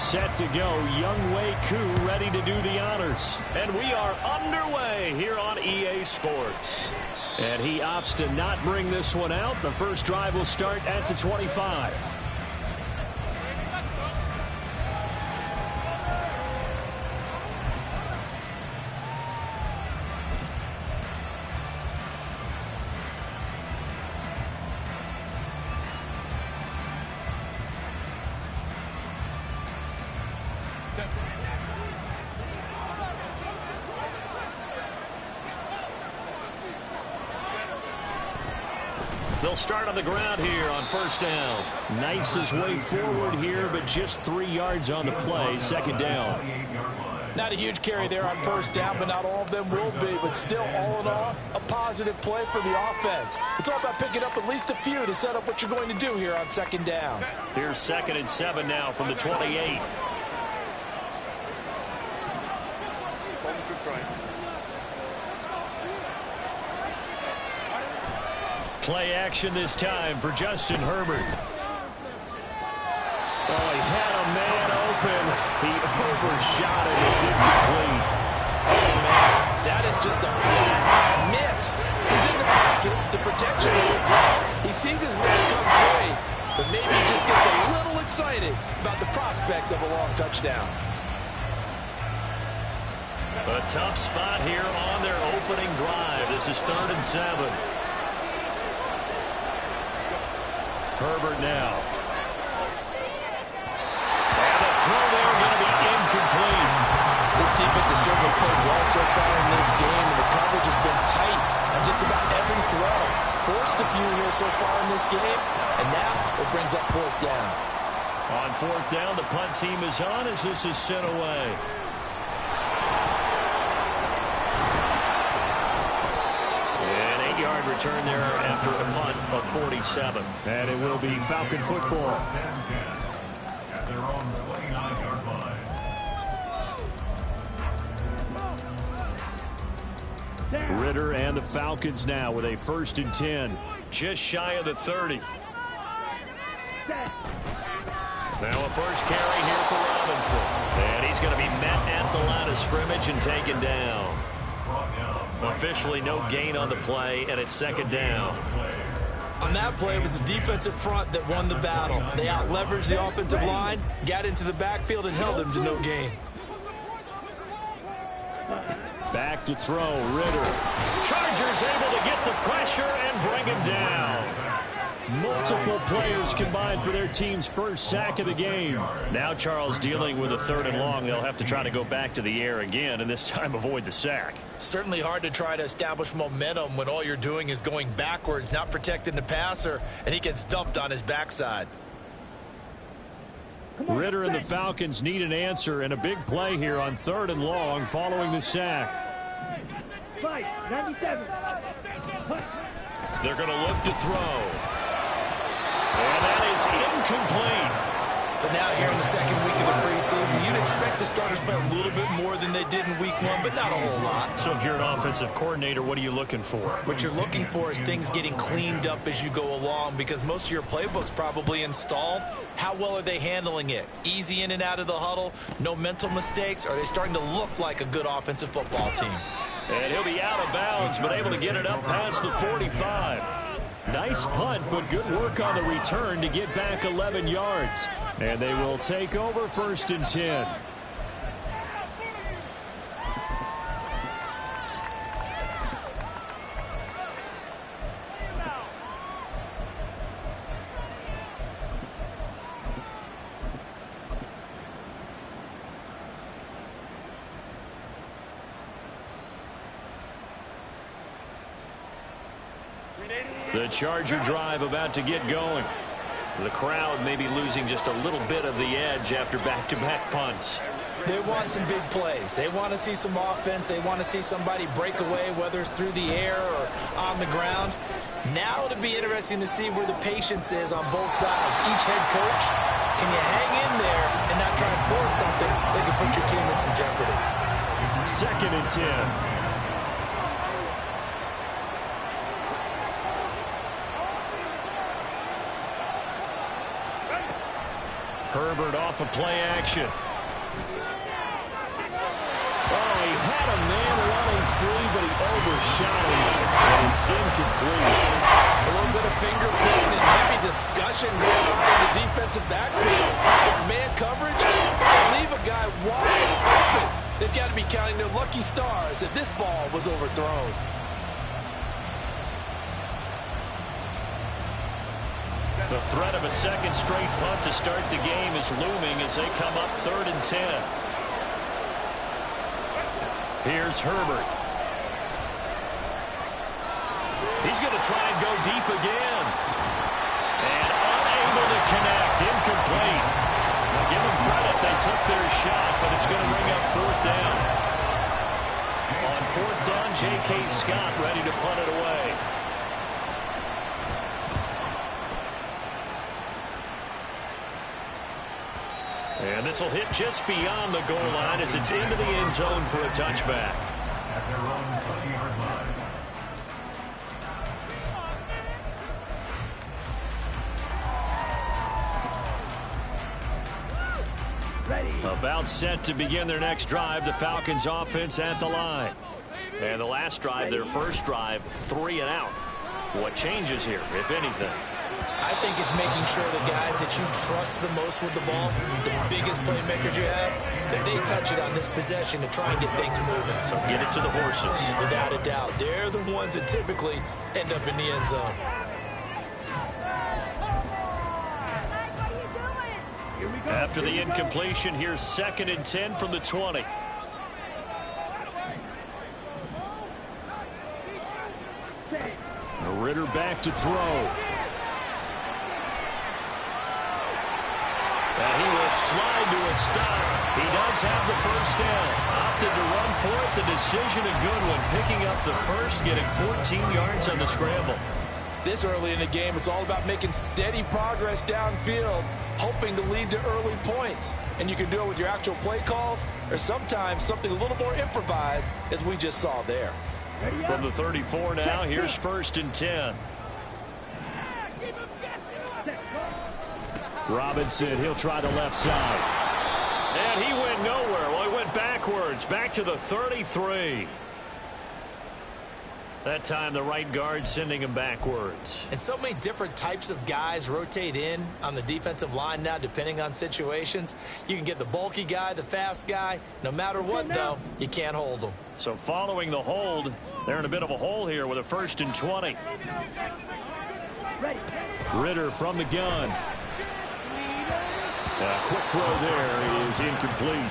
set to go. Young Wei Koo ready to do the honors. And we are underway here on EA Sports. And he opts to not bring this one out. The first drive will start at the 25. They'll start on the ground here on first down. Knifes his way forward here, but just 3 yards on the play. Second down. Not a huge carry there on first down, but not all of them will be. But still, all in all, a positive play for the offense. It's all about picking up at least a few to set up what you're going to do here on second down. Here's 2nd and 7 now from the 28. Play action this time for Justin Herbert. Oh, he had a man open. He overshot it. It's incomplete. Oh, man. That is just a flat miss. He's in the pocket. The protection holds up. He sees his man come free, but maybe he just gets a little excited about the prospect of a long touchdown. A tough spot here on their opening drive. This is 3rd and 7. Herbert now. And the throw there going to be incomplete. This defense has certainly played well so far in this game, and the coverage has been tight on just about every throw. Forced a few here so far in this game, and now it brings up 4th down. On 4th down, the punt team is on as this is sent away. Return there after a punt of 47. And it will be Falcon football. At their own 29-yard line. Ritter and the Falcons now with a 1st and 10. Just shy of the 30. Now a first carry here for Robinson. And he's going to be met at the line of scrimmage and taken down. Officially no gain on the play, and it's 2nd down. On that play, it was the defensive front that won the battle. They out-leveraged the offensive line, got into the backfield, and held them to no gain. Back to throw, Ritter. Chargers able to get the pressure and bring him down. Multiple players combined for their team's first sack of the game. Now Charles dealing with a 3rd and long. They'll have to try to go back to the air again, and this time avoid the sack. Certainly hard to try to establish momentum when all you're doing is going backwards, not protecting the passer, and he gets dumped on his backside. Ritter and the Falcons need an answer, and a big play here on 3rd and long following the sack. 97. They're going to look to throw. And that is incomplete. So now here in the 2nd week of the preseason, you'd expect the starters play a little bit more than they did in week 1, but not a whole lot. So if you're an offensive coordinator, what are you looking for? What you're looking for is things getting cleaned up as you go along, because most of your playbook's probably installed. How well are they handling it? Easy in and out of the huddle, no mental mistakes? Are they starting to look like a good offensive football team? And he'll be out of bounds, but able to get it up past the 45. Nice punt, but good work on the return to get back 11 yards. And they will take over 1st and 10. The Charger drive about to get going. The crowd may be losing just a little bit of the edge after back-to-back punts. They want some big plays. They want to see some offense. They want to see somebody break away, whether it's through the air or on the ground. Now it'll be interesting to see where the patience is on both sides. Each head coach, can you hang in there and not try and force something that could put your team in some jeopardy? 2nd and 10. Herbert off of play action. Oh, he had a man running free, but he overshot him, and it's incomplete. A little bit of finger pointing and heavy discussion going on in the defensive backfield. It's man coverage. Leave a guy wide open. They've got to be counting their lucky stars that this ball was overthrown. The threat of a second straight punt to start the game is looming as they come up 3rd and 10. Here's Herbert. He's going to try and go deep again. And unable to connect. Incomplete. Now give them credit. They took their shot, but it's going to bring up 4th down. On 4th down, J.K. Scott ready to punt it away. And this will hit just beyond the goal line as it's into the end zone for a touchback. About set to begin their next drive, the Falcons offense at the line. And the last drive, their first drive, 3 and out. What changes here, if anything? I think it's making sure the guys that you trust the most with the ball, the biggest playmakers you have, that they touch it on this possession to try and get things moving. So get it to the horses. Without a doubt. They're the ones that typically end up in the end zone. After the incompletion, here's 2nd and 10 from the 20. Ritter back to throw. And he will slide to a stop. He does have the first down. Opted to run for it. The decision a good one. Picking up the first, getting 14 yards on the scramble. This early in the game, it's all about making steady progress downfield, hoping to lead to early points. And you can do it with your actual play calls or sometimes something a little more improvised, as we just saw there. From the 34 now, here's 1st and 10. Robinson, he'll try the left side. And he went nowhere. Well, he went backwards, back to the 33. That time the right guard sending him backwards. And so many different types of guys rotate in on the defensive line now depending on situations. You can get the bulky guy, the fast guy. No matter what, though, you can't hold them. So following the hold, they're in a bit of a hole here with a 1st and 20. Ritter from the gun. A quick throw there is incomplete.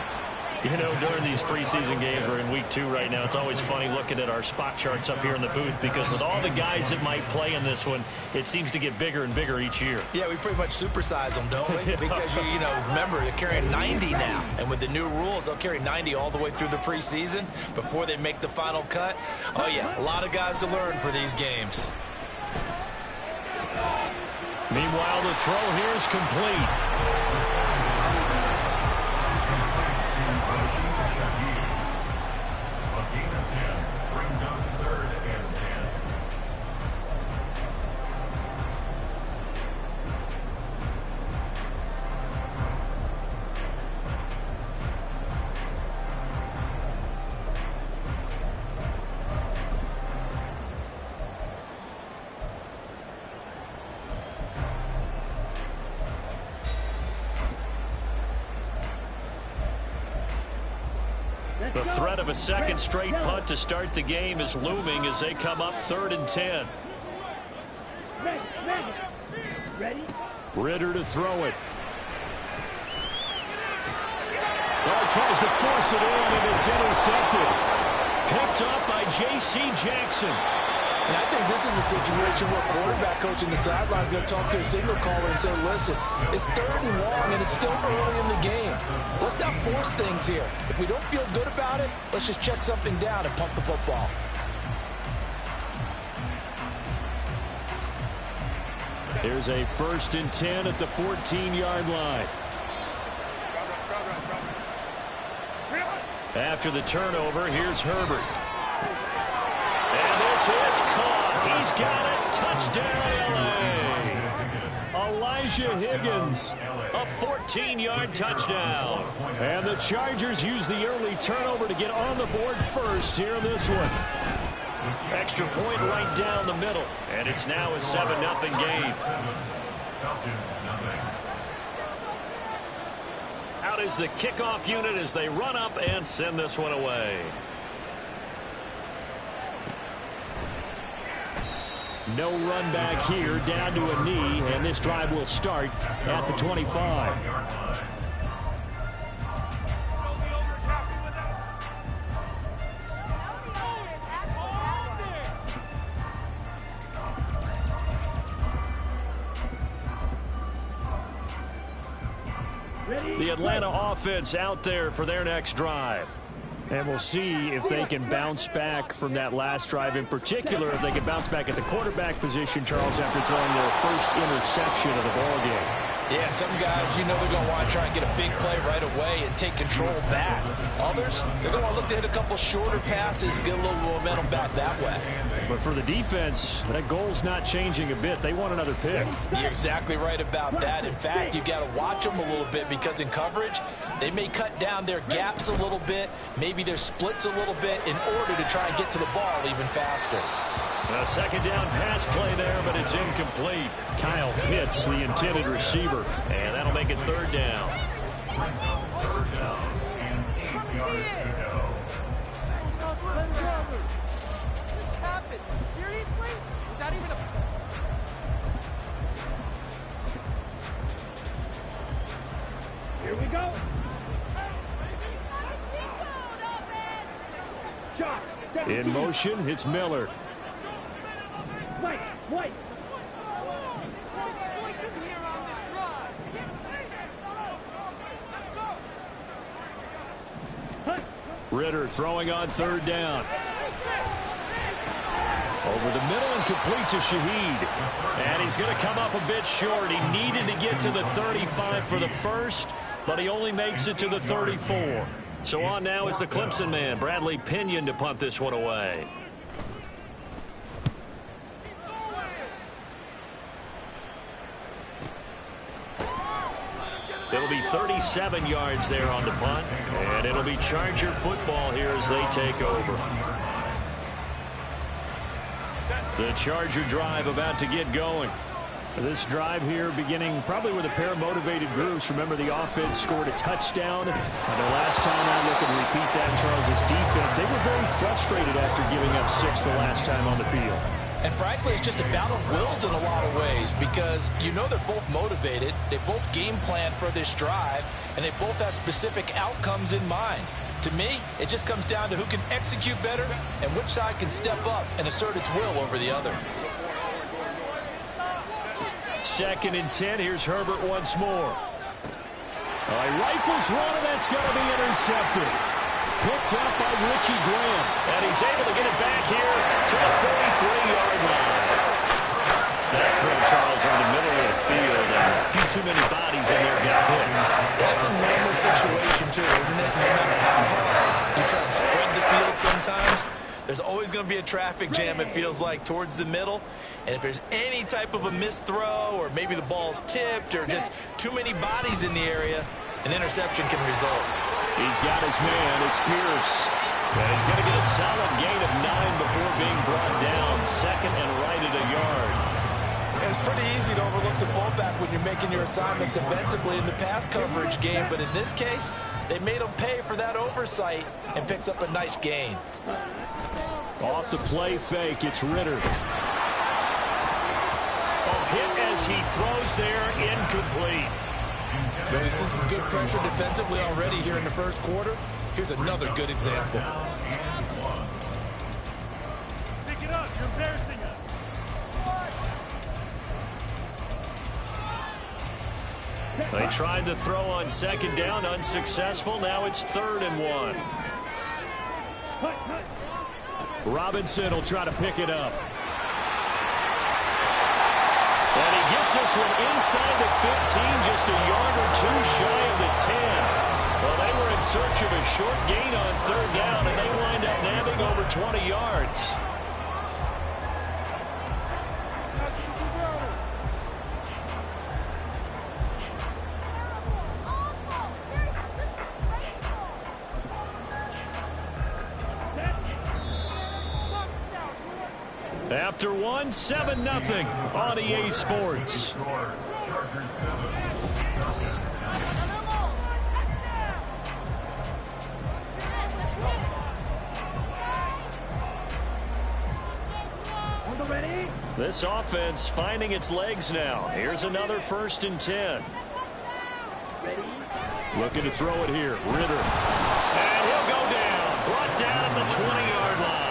You know, during these preseason games, we're in week 2 right now, it's always funny looking at our spot charts up here in the booth because with all the guys that might play in this one, it seems to get bigger and bigger each year. Yeah, we pretty much supersize them, don't we? Because, you know, remember, they're carrying 90 now. And with the new rules, they'll carry 90 all the way through the preseason before they make the final cut. Oh, yeah, a lot of guys to learn for these games. Meanwhile, the throw here is complete. The threat of a second straight punt to start the game is looming as they come up 3rd and 10. Ritter to throw it. Well, tries to force it in, and it's intercepted. Picked up by J.C. Jackson. And I think this is a situation where quarterback coach in the sideline is going to talk to a signal caller and say, listen, it's 3rd and long, and it's still early in the game. Let's not force things here. If we don't feel good about it, let's just check something down and pump the football. Here's a 1st and 10 at the 14-yard line. After the turnover, here's Herbert. And this is caught. He's got it. Touchdown, LA. Elijah Higgins. A 14-yard touchdown. And the Chargers use the early turnover to get on the board first here in this one. Extra point right down the middle. And it's now a 7-0 game. Out is the kickoff unit as they run up and send this one away. No run back here, down to a knee, and this drive will start at the 25. The Atlanta offense out there for their next drive. And we'll see if they can bounce back from that last drive, in particular if they can bounce back at the quarterback position, Charles, after throwing their first interception of the ballgame. Yeah, some guys, you know they're going to want to try and get a big play right away and take control back. Others, they're going to want to look to hit a couple shorter passes, get a little momentum back that way. But for the defense, that goal's not changing a bit. They want another pick. You're exactly right about that. In fact, you've got to watch them a little bit because in coverage, they may cut down their gaps a little bit, maybe their splits a little bit in order to try and get to the ball even faster. A second down pass play there, but it's incomplete. Kyle Pitts, the intended receiver, and that'll make it third down. Here we go. In motion, it's Miller. Wait. Ritter throwing on third down. Over the middle and complete to Shaheed. And he's going to come up a bit short. He needed to get to the 35 for the first, but he only makes it to the 34. So on now is the Clemson man, Bradley Pinion, to punt this one away. It'll be 37 yards there on the punt, and it'll be Charger football here as they take over. The Charger drive about to get going. This drive here beginning probably with a pair of motivated groups. Remember, the offense scored a touchdown. And the last time I look and repeat that, Charles' defense, they were very frustrated after giving up 6 the last time on the field. And frankly, it's just a battle of wills in a lot of ways because you know they're both motivated, they both game plan for this drive, and they both have specific outcomes in mind. To me, it just comes down to who can execute better and which side can step up and assert its will over the other. 2nd and 10. Here's Herbert once more. He rifles one, and that's going to be intercepted. Picked up by Richie Graham. And he's able to get it back here to the 33-yard line. That throw, Charles, on the middle of the field. And a few too many bodies in there got hit. That's a normal situation, too, isn't it? No matter how hard you try and spread the field sometimes, there's always going to be a traffic jam, it feels like, towards the middle. And if there's any type of a missed throw or maybe the ball's tipped or just too many bodies in the area, an interception can result. He's got his man. It's Pierce. And he's going to get a solid gain of 9 before being brought down. 2nd and right at a yard. And it's pretty easy to overlook the fullback when you're making your assignments defensively in the pass coverage game. But in this case, they made him pay for that oversight and picks up a nice gain. Off the play fake, it's Ritter. Hit as he throws there, incomplete. So we've seen some good pressure defensively already here in the first quarter. Here's another good example. Pick it up. You're embarrassing us. They tried to throw on 2nd down, unsuccessful. Now it's 3rd and 1. Robinson will try to pick it up. And he gets this one inside the 15, just a yard or two shy of the 10. Well, they were in search of a short gain on 3rd down, and they wind up nabbing over 20 yards. After one, 7-0 on EA Sports. This offense finding its legs now. Here's another 1st and 10. Looking to throw it here. Ritter. And he'll go down. Brought down at the 20-yard line.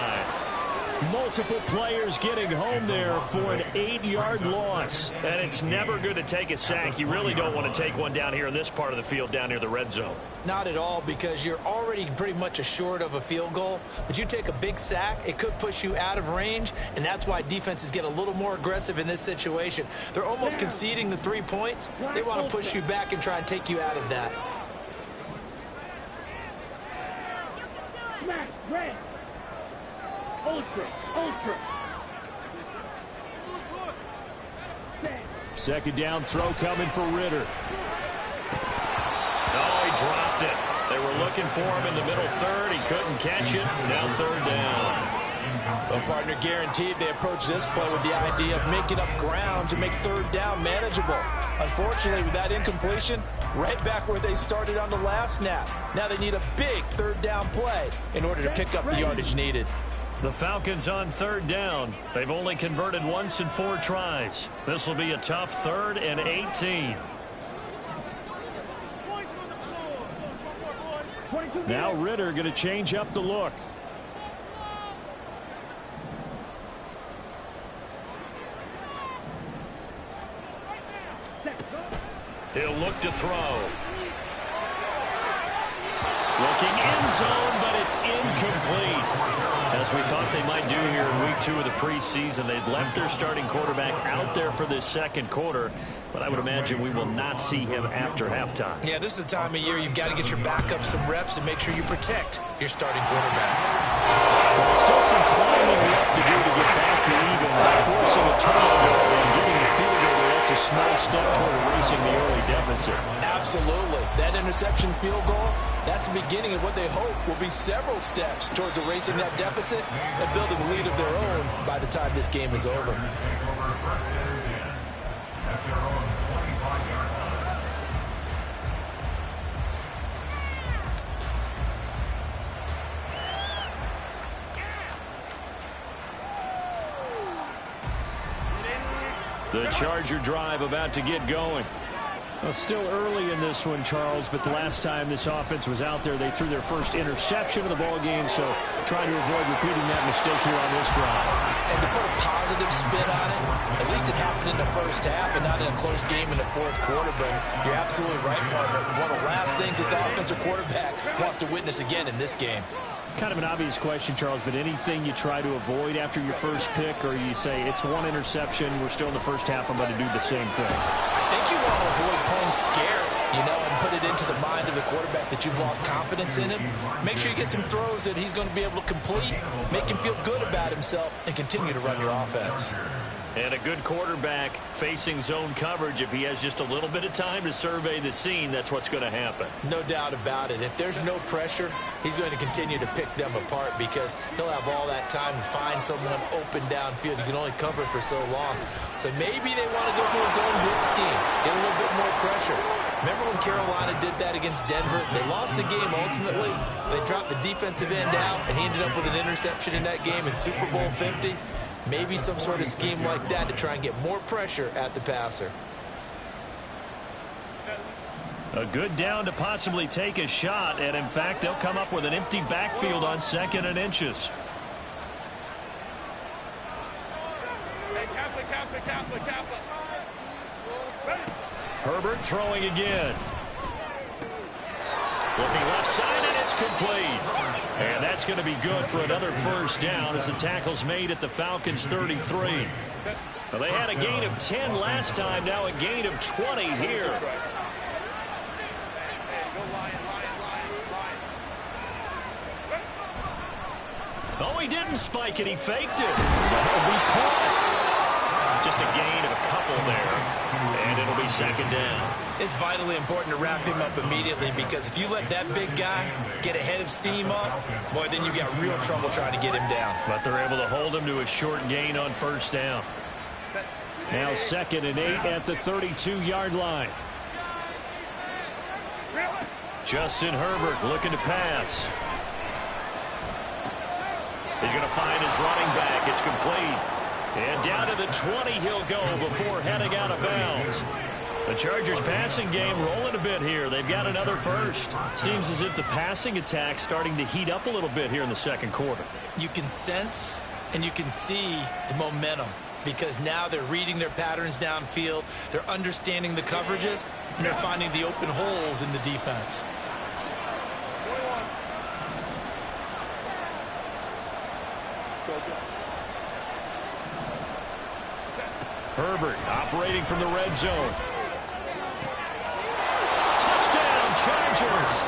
Multiple players getting home there for an 8-yard loss. And it's never good to take a sack. You really don't want to take one down here in this part of the field down near the red zone. Not at all, because you're already pretty much assured of a field goal. But you take a big sack, it could push you out of range, and that's why defenses get a little more aggressive in this situation. They're almost conceding the 3 points. They want to push you back and try and take you out of that. Smash, red. Ultra. 2nd down throw coming for Ritter. Oh, he dropped it. They were looking for him in the middle 3rd. He couldn't catch it. Now 3rd down. Well, partner, guaranteed they approach this play with the idea of making up ground to make 3rd down manageable. Unfortunately, with that incompletion, right back where they started on the last snap. Now they need a big 3rd down play in order to pick up the yardage needed. The Falcons on 3rd down. They've only converted once in 4 tries. This will be a tough 3rd and 18. Now Ritter going to change up the look. He'll look to throw. Looking end zone, but it's incomplete. As we thought they might do here in week 2 of the preseason, they'd left their starting quarterback out there for this 2nd quarter, but I would imagine we will not see him after halftime. Yeah, this is the time of year you've got to get your backup some reps and make sure you protect your starting quarterback. Well, still some climbing left to do to get back to even by forcing a turnover and getting the field goal. That's a small step toward erasing the early deficit. Absolutely. That interception field goal, that's the beginning of what they hope will be several steps towards erasing that deficit and building a lead of their own by the time this game is over. The Charger drive about to get going. Well, still early in this one, Charles, but the last time this offense was out there, they threw their first interception of the ball game, so trying to avoid repeating that mistake here on this drive. And to put a positive spin on it, at least it happened in the first half and not in a close game in the 4th quarter, but you're absolutely right, partner. One of the last things this offensive quarterback wants to witness again in this game. Kind of an obvious question, Charles, but anything you try to avoid after your first pick, or you say it's one interception, we're still in the first half, I'm going to do the same thing? I think you want to avoid playing scared, and put it into the mind of the quarterback that you've lost confidence in him. Make sure you get some throws that he's going to be able to complete, make him feel good about himself, and continue to run your offense. And a good quarterback facing zone coverage, if he has just a little bit of time to survey the scene, that's what's going to happen. No doubt about it. If there's no pressure, he's going to continue to pick them apart because he'll have all that time to find someone open downfield. You can only cover for so long. So maybe they want to go to a zone blitz scheme, get a little bit more pressure. Remember when Carolina did that against Denver? They lost the game ultimately. They dropped the defensive end out, and he ended up with an interception in that game in Super Bowl 50. Maybe some sort of scheme like that to try and get more pressure at the passer. A good down to possibly take a shot, and in fact, they'll come up with an empty backfield on 2nd and inches. Herbert throwing again. Looking left side, and it's complete. And that's going to be good for another 1st down as the tackle's made at the Falcons' 33. Well, they had a gain of 10 last time, now a gain of 20 here. Oh, he didn't spike it. He faked it. That'll be caught. Just a gain of a couple there. And it'll be second down. It's vitally important to wrap him up immediately, because if you let that big guy get ahead of steam up, boy, then you've got real trouble trying to get him down. But they're able to hold him to a short gain on first down. Now 2nd and 8 at the 32-yard line. Justin Herbert looking to pass. He's going to find his running back. It's complete. And down to the 20 he'll go before heading out of bounds. The Chargers passing game rolling a bit here. They've got another first. Seems as if the passing attack's starting to heat up a little bit here in the second quarter. You can sense and you can see the momentum, because now they're reading their patterns downfield, they're understanding the coverages, and they're finding the open holes in the defense. Herbert operating from the red zone. Touchdown, Chargers!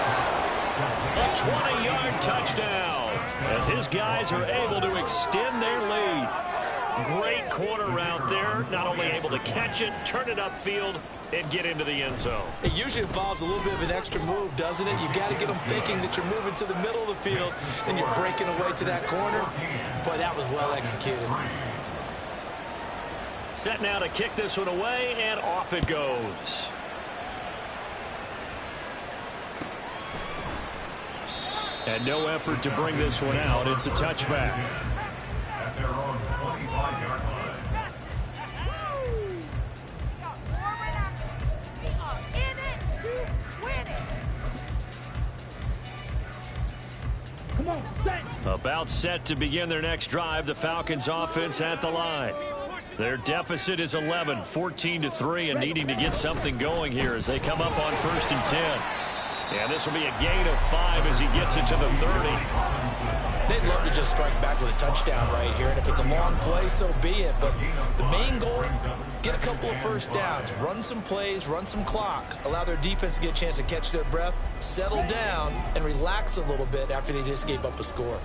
A 20-yard touchdown as his guys are able to extend their lead. Great corner route there. Not only able to catch it, turn it upfield, and get into the end zone. It usually involves a little bit of an extra move, doesn't it? You got to get them thinking that you're moving to the middle of the field, and you're breaking away to that corner. Boy, that was well executed. Set now to kick this one away, and off it goes. And no effort to bring this one out. It's a touchback. At their own 25-yard line. Come on, set. About set to begin their next drive. The Falcons offense at the line. Their deficit is 11, 14-3, and needing to get something going here as they come up on 1st and 10. And this will be a gain of 5 as he gets it to the 30. They'd love to just strike back with a touchdown right here, and if it's a long play, so be it. But the main goal, get a couple of first downs, run some plays, run some clock, allow their defense to get a chance to catch their breath, settle down, and relax a little bit after they just gave up a score.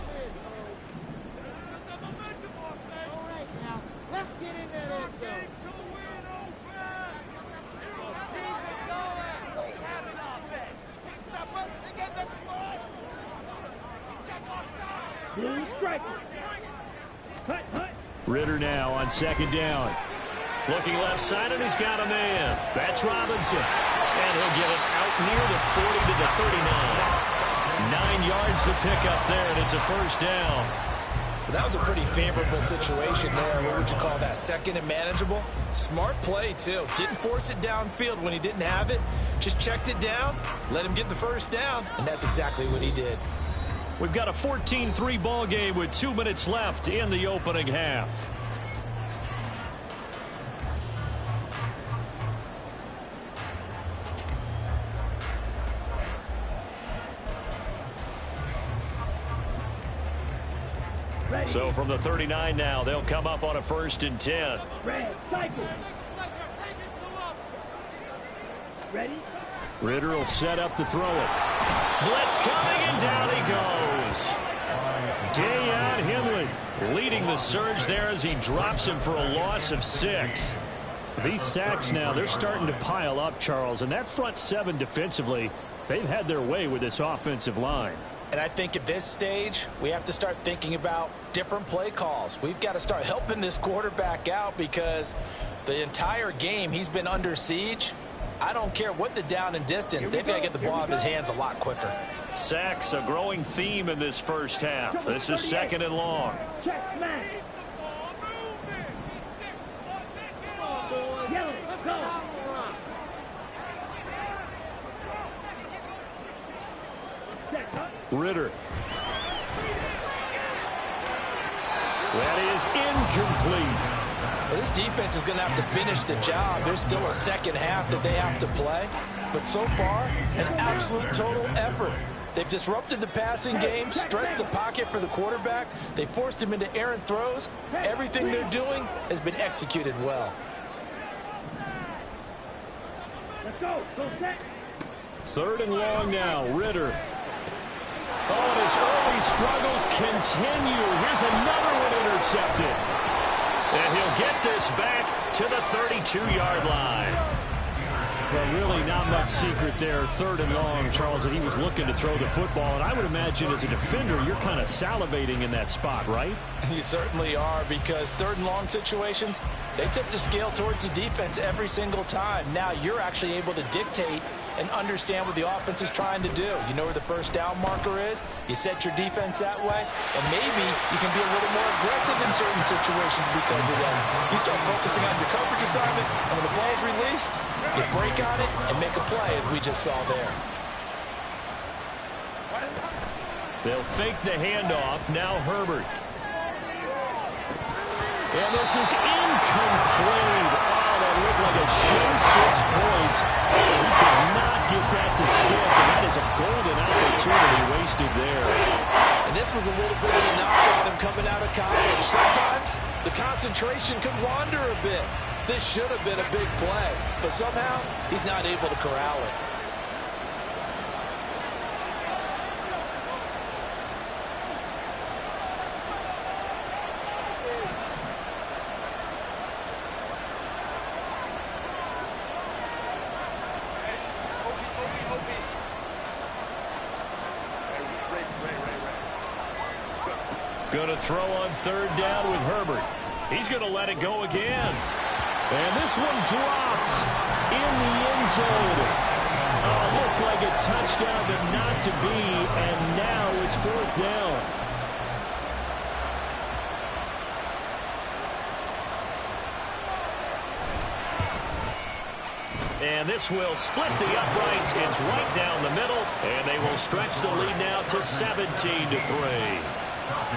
Ritter now on 2nd down. Looking left side, and he's got a man. That's Robinson. And he'll get it out near the 40 to the 39. 9 yards to pick up there, and it's a first down. That was a pretty favorable situation there. What would you call that? 2nd and manageable? Smart play, too. Didn't force it downfield when he didn't have it. Just checked it down, let him get the first down, and that's exactly what he did. We've got a 14-3 ball game with 2 minutes left in the opening half. So from the 39 now, they'll come up on a 1st and 10. Ready? Ritter will set up to throw it. Blitz coming, and down he goes. Dayon Henley leading the surge there as he drops him for a loss of 6. These sacks now, they're starting to pile up, Charles, and that front 7 defensively, they've had their way with this offensive line. And I think at this stage, we have to start thinking about different play calls. We've got to start helping this quarterback out, because the entire game he's been under siege. I don't care what the down and distance. They've got to get the ball out of his hands a lot quicker. Sacks, a growing theme in this first half. This is 2nd and long. Check, smash. Yellow, go. Ritter. That is incomplete. Well, this defense is going to have to finish the job. There's still a second half that they have to play. But so far, an absolute total effort. They've disrupted the passing game, stressed the pocket for the quarterback. They forced him into errant throws. Everything they're doing has been executed well. Let's go. Go set. 3rd and long now. Ritter. Oh, and his early struggles continue. Here's another one intercepted. And he'll get this back to the 32-yard line. Well, really not much secret there. 3rd and long, Charles, that he was looking to throw the football. And I would imagine as a defender, you're kind of salivating in that spot, right? You certainly are, because 3rd and long situations, they tip the scale towards the defense every single time. Now you're actually able to dictate and understand what the offense is trying to do. You know where the first down marker is. You set your defense that way, and maybe you can be a little more aggressive in certain situations because of that. You start focusing on your coverage assignment, and when the ball's released, you break on it and make a play, as we just saw there. They'll fake the handoff. Now Herbert. And this is incomplete. Oh, that looked like a show 6 points. He could not get that to stick, and that is a golden opportunity wasted there. And this was a little bit of a knock on him coming out of college. Sometimes the concentration can wander a bit. This should have been a big play, but somehow he's not able to corral it. Going to throw on 3rd down with Herbert. He's going to let it go again. And this one dropped in the end zone. Looked like a touchdown, but not to be. And now it's 4th down. And this will split the uprights. It's right down the middle. And they will stretch the lead now to 17-3.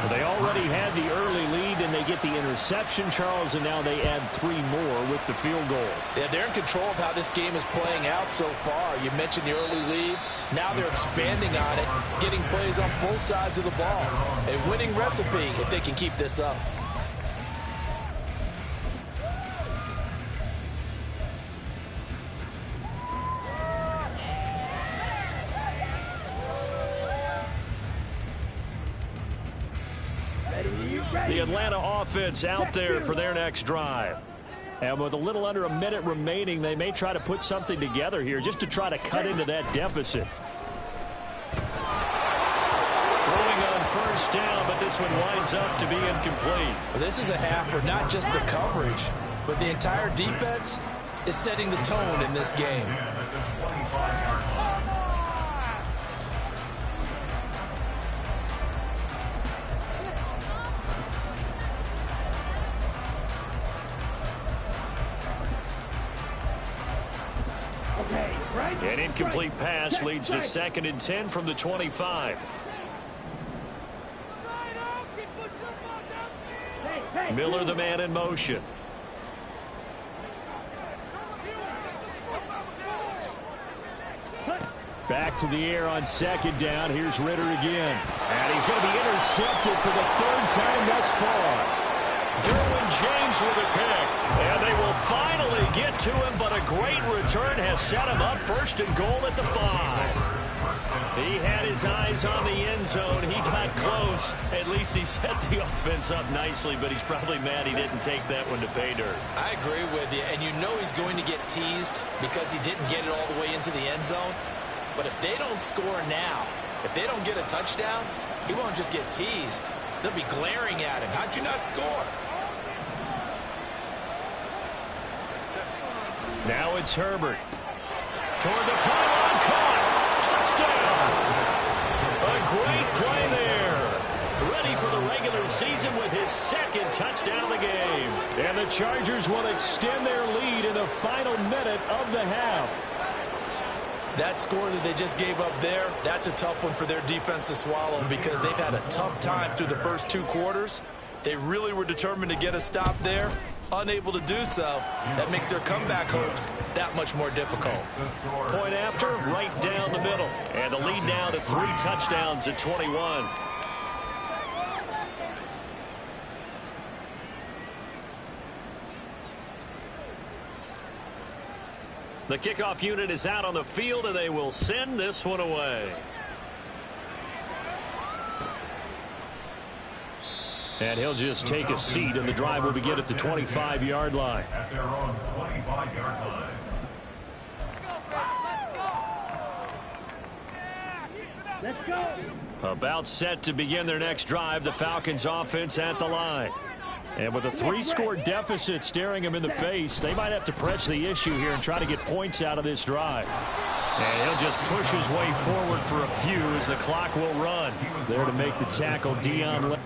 They already had the early lead, and they get the interception, Charles, and now they add 3 more with the field goal. Yeah, they're in control of how this game is playing out so far. You mentioned the early lead. Now they're expanding on it, getting plays on both sides of the ball. A winning recipe if they can keep this up. The Atlanta offense out there for their next drive. And with a little under a minute remaining, they may try to put something together here just to try to cut into that deficit. Throwing on 1st down, but this one winds up to be incomplete. Well, this is a half where not just the coverage, but the entire defense is setting the tone in this game. An incomplete pass leads to 2nd and 10 from the 25. Miller, the man in motion. Back to the air on 2nd down. Here's Ritter again. And he's going to be intercepted for the 3rd time thus far. Derwin James with a pick. And they will finally get to him, but a great return has set him up 1st and goal at the 5. He had his eyes on the end zone. He got close. At least he set the offense up nicely, but he's probably mad he didn't take that one to pay dirt. I agree with you, and you know he's going to get teased because he didn't get it all the way into the end zone. But if they don't score now, if they don't get a touchdown, he won't just get teased. They'll be glaring at him. How'd you not score? Now it's Herbert. Toward the pylon, caught. Touchdown. A great play there. Ready for the regular season with his 2nd touchdown of the game. And the Chargers will extend their lead in the final minute of the half. That score that they just gave up there, that's a tough one for their defense to swallow because they've had a tough time through the first 2 quarters. They really were determined to get a stop there. Unable to do so, that makes their comeback hopes that much more difficult. Point after, right down the middle. And the lead now to 3 touchdowns at 21. The kickoff unit is out on the field, and they will send this one away. And he'll just take a seat, and the drive will begin at the 25-yard line. At their own 25-yard line. Let's go. About set to begin their next drive, the Falcons offense at the line. And with a 3-score deficit staring them in the face, they might have to press the issue here and try to get points out of this drive. And he'll just push his way forward for a few as the clock will run. There to make the tackle, Dion.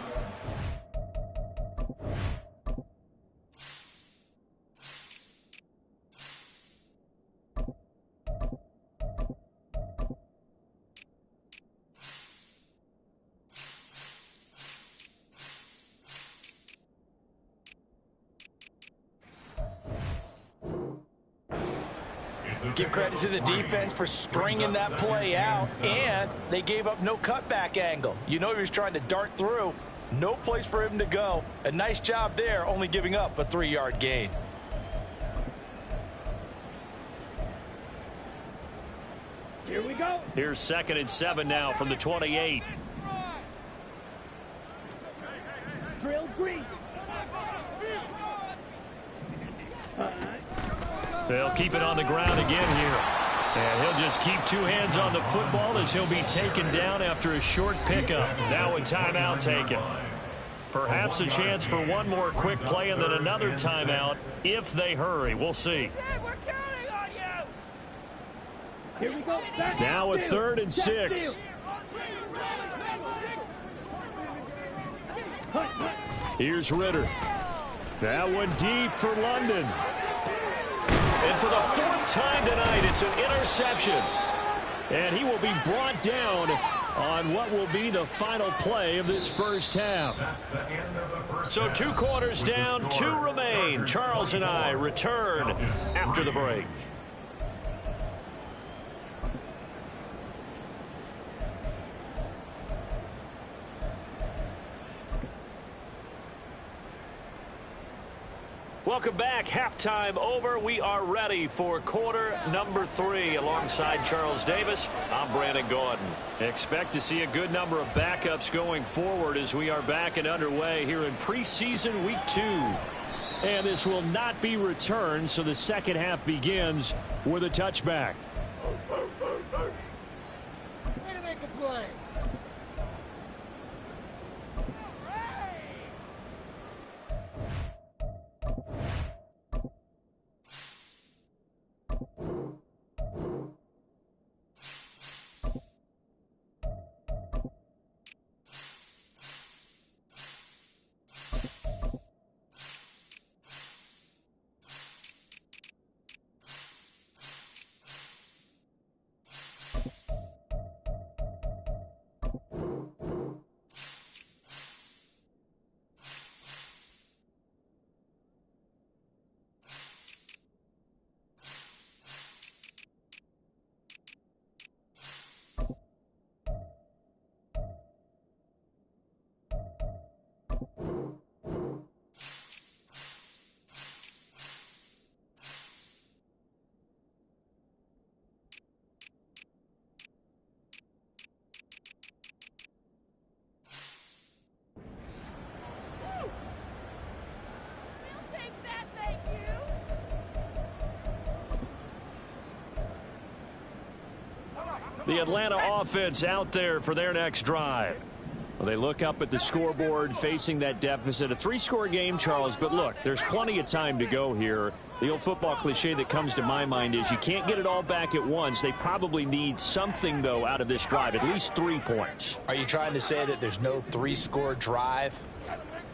Give credit to the defense for stringing that play out, and they gave up no cutback angle. You know he was trying to dart through. No place for him to go. A nice job there, only giving up a 3-yard gain. Here we go. Here's 2nd and 7 now from the 28. Drill grease. They'll keep it on the ground again here. And he'll just keep 2 hands on the football as he'll be taken down after a short pickup. Now a timeout taken. Perhaps a chance for one more quick play and then another timeout if they hurry. We'll see. Here we go. Now a 3rd and 6. Here's Ritter. That one deep for London. And for the 4th time tonight, it's an interception. And he will be brought down on what will be the final play of this first half. So 2 quarters down, 2 remain. Charles and I return after the break. Welcome back. Halftime over. We are ready for quarter number 3. Alongside Charles Davis, I'm Brandon Gordon. Expect to see a good number of backups going forward as we are back and underway here in preseason week 2. And this will not be returned, so the second half begins with a touchback. Way to make a play. The Atlanta offense out there for their next drive. Well, they look up at the scoreboard facing that deficit. A 3-score game, Charles, but look, there's plenty of time to go here. The old football cliche that comes to my mind is you can't get it all back at once. They probably need something, though, out of this drive, at least 3 points. Are you trying to say that there's no 3-score drive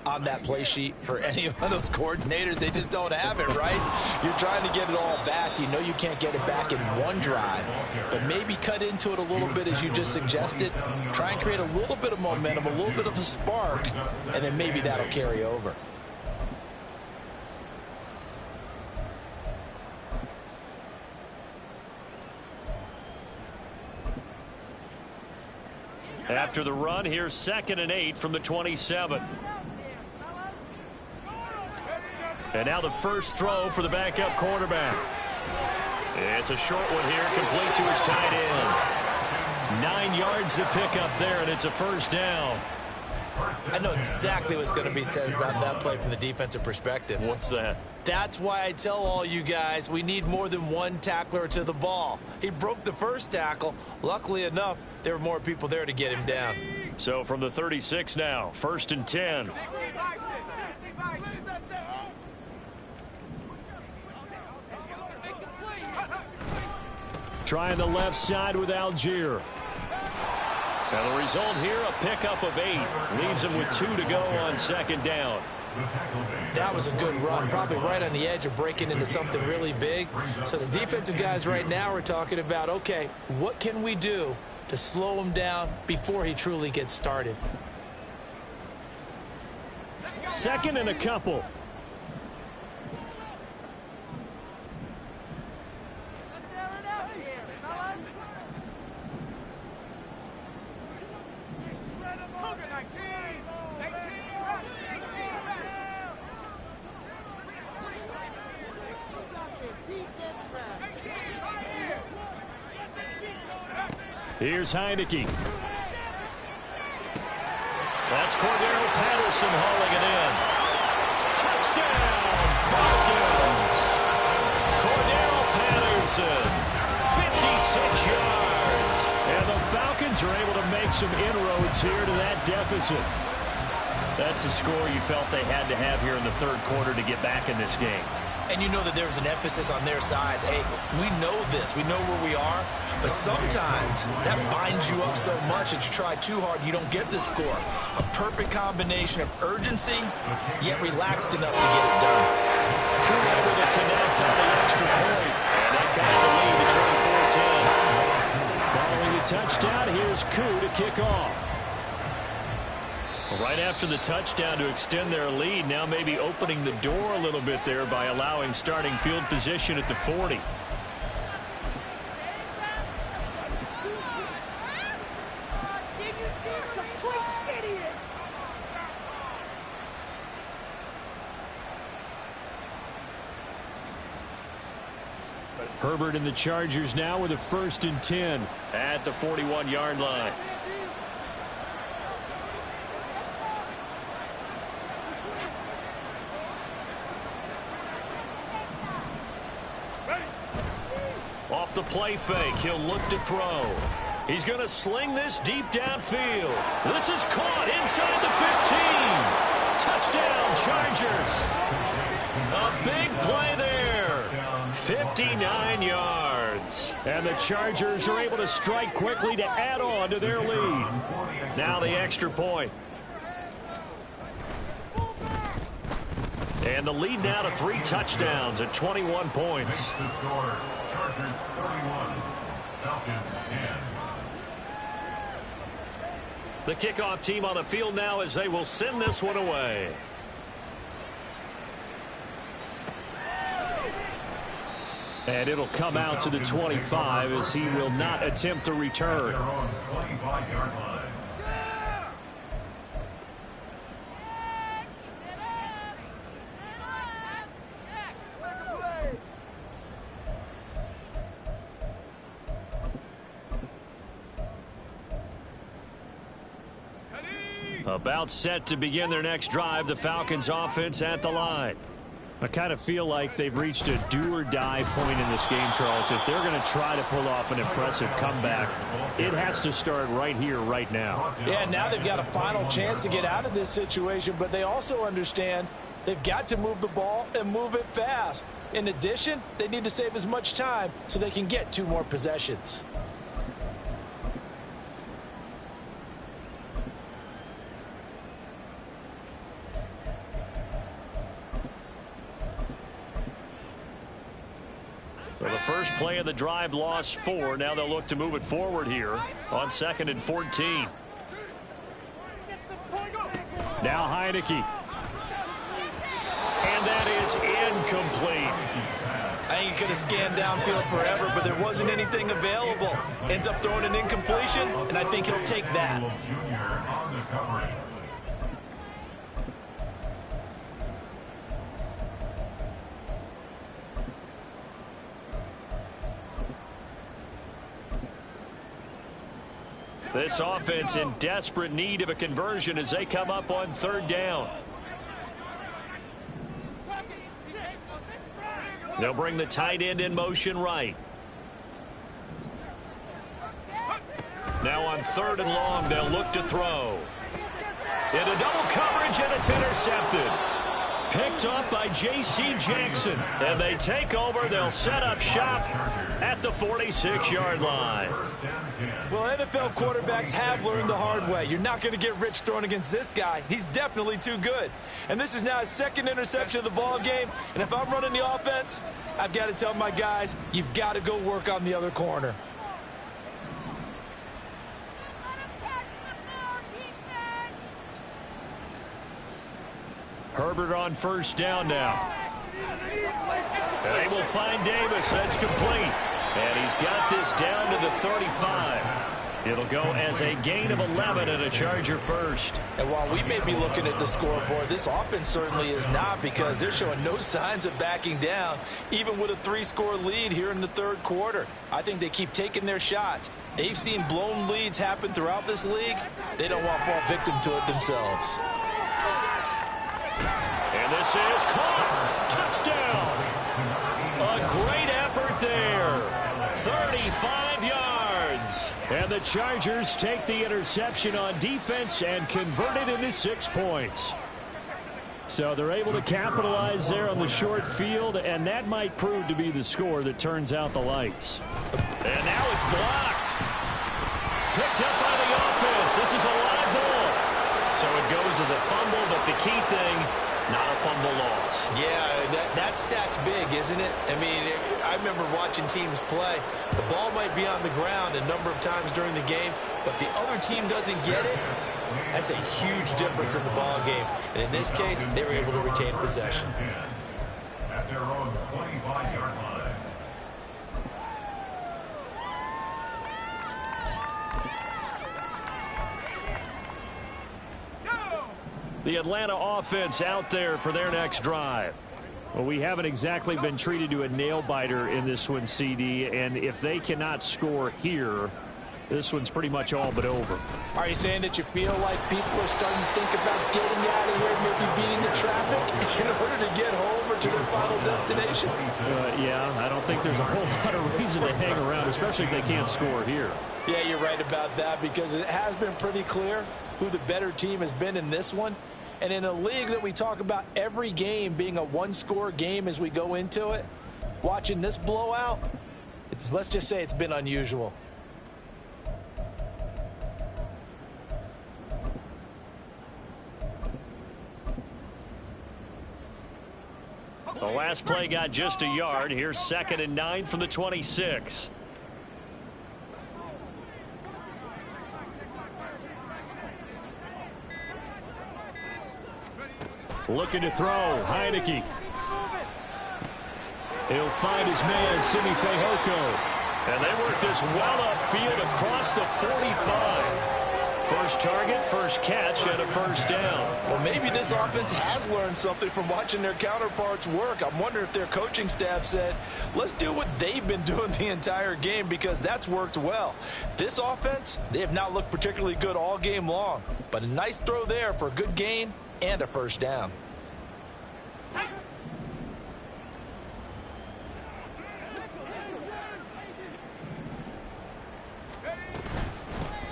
on that play sheet for any of those coordinators? They just don't have it, right? You're trying to get it all back. You know you can't get it back in one drive, but maybe cut into it a little bit as you just suggested. Try and create a little bit of momentum, a little bit of a spark, and then maybe that'll carry over. After the run, here's 2nd and 8 from the 27. And now the first throw for the backup quarterback. It's a short one here, complete to his tight end. 9 yards to pick up there, and it's a first down. I know exactly what's going to be said about that play from the defensive perspective. What's that? That's why I tell all you guys we need more than one tackler to the ball. He broke the first tackle. Luckily enough, there were more people there to get him down. So from the 36 now, 1st and 10. Trying the left side with Algier. And the result here, a pickup of 8. Leaves him with 2 to go on 2nd down. That was a good run, probably right on the edge of breaking into something really big. So the defensive guys right now are talking about, okay, what can we do to slow him down before he truly gets started? 2nd and a couple. Here's Heineke. That's Cordero Patterson hauling it in. Touchdown, Falcons! Cordero Patterson, 56 yards. And the Falcons are able to make some inroads here to that deficit. That's a score you felt they had to have here in the 3rd quarter to get back in this game. And you know that there was an emphasis on their side. Hey, we know this. We know where we are. But sometimes that binds you up so much that you try too hard, you don't get the score. A perfect combination of urgency, yet relaxed enough to get it done. Koo able to connect on the extra point. And that cuts the lead to 24-10. Following the touchdown, here's Koo to kick off. Right after the touchdown to extend their lead, now maybe opening the door a little bit there by allowing starting field position at the 40. Herbert and the Chargers now with a 1st and 10 at the 41-yard line. Off the play fake, he'll look to throw. He's going to sling this deep downfield. This is caught inside the 15. Touchdown, Chargers. A big play there. 59 yards. And the Chargers are able to strike quickly to add on to their lead. Now the extra point. And the lead now to 3 touchdowns at 21 points. Chargers 31, Falcons 10. The kickoff team on the field now as they will send this one away. And it'll come out to the 25 as he will not attempt a return. They're on 25-yard line. About set to begin their next drive, the Falcons offense at the line. I kind of feel like they've reached a do-or-die point in this game, Charles. If they're going to try to pull off an impressive comeback, it has to start right here, right now. Yeah, now they've got a final chance to get out of this situation, but they also understand they've got to move the ball and move it fast. In addition, they need to save as much time so they can get 2 more possessions. So the first play of the drive lost 4. Now they'll look to move it forward here on 2nd and 14. Now Heineke. And that is incomplete. I think he could have scanned downfield forever, but there wasn't anything available. Ends up throwing an incompletion, and I think he'll take that. Junior on the coverage. This offense in desperate need of a conversion as they come up on 3rd down. They'll bring the tight end in motion right. Now on 3rd and long, they'll look to throw. Into double coverage, and it's intercepted. Picked up by J.C. Jackson. And they take over. They'll set up shop at the 46-yard line. Well, NFL quarterbacks have learned the hard way. You're not going to get rich throwing against this guy. He's definitely too good. And this is now his 2nd interception of the ball game. And if I'm running the offense, I've got to tell my guys, you've got to go work on the other corner. Herbert on 1st down now. They will find Davis. That's complete. And he's got this down to the 35. It'll go as a gain of 11 and a Charger first. And while we may be looking at the scoreboard, this offense certainly is not, because they're showing no signs of backing down, even with a 3-score lead here in the 3rd quarter. I think they keep taking their shots. They've seen blown leads happen throughout this league. They don't want to fall victim to it themselves. And this is caught. Touchdown. A great effort there. 35 yards. And the Chargers take the interception on defense and convert it into 6 points. So they're able to capitalize there on the short field, and that might prove to be the score that turns out the lights. And now it's blocked. Picked up by the offense. This is a live ball. So it goes as a fumble, but the key thing, not a fumble loss. Yeah, that stat's big, isn't it? I mean, I remember watching teams play. The ball might be on the ground a number of times during the game, but the other team doesn't get it. That's a huge difference in the ball game. And in this case, they were able to retain possession. At their own 25-yard line. The Atlanta offense out there for their next drive. Well, we haven't exactly been treated to a nail-biter in this one, CD, and if they cannot score here, this one's pretty much all but over. Are you saying that you feel like people are starting to think about getting out of here, maybe beating the traffic in order to get home or to their final destination? Yeah, I don't think there's a whole lot of reason to hang around, especially if they can't score here. Yeah, you're right about that, because it has been pretty clear who the better team has been in this one. And in a league that we talk about every game being a 1-score game as we go into it, watching this blowout, let's just say it's been unusual. The last play got just a yard. Here's 2nd and 9 from the 26. Looking to throw. Heineke. He'll find his man, Simi Fehoko. And they work this well upfield across the 45. First target, first catch, and a 1st down. Well, maybe this offense has learned something from watching their counterparts work. I'm wondering if their coaching staff said, let's do what they've been doing the entire game, because that's worked well. This offense, they have not looked particularly good all game long, but a nice throw there for a good gain and a 1st down.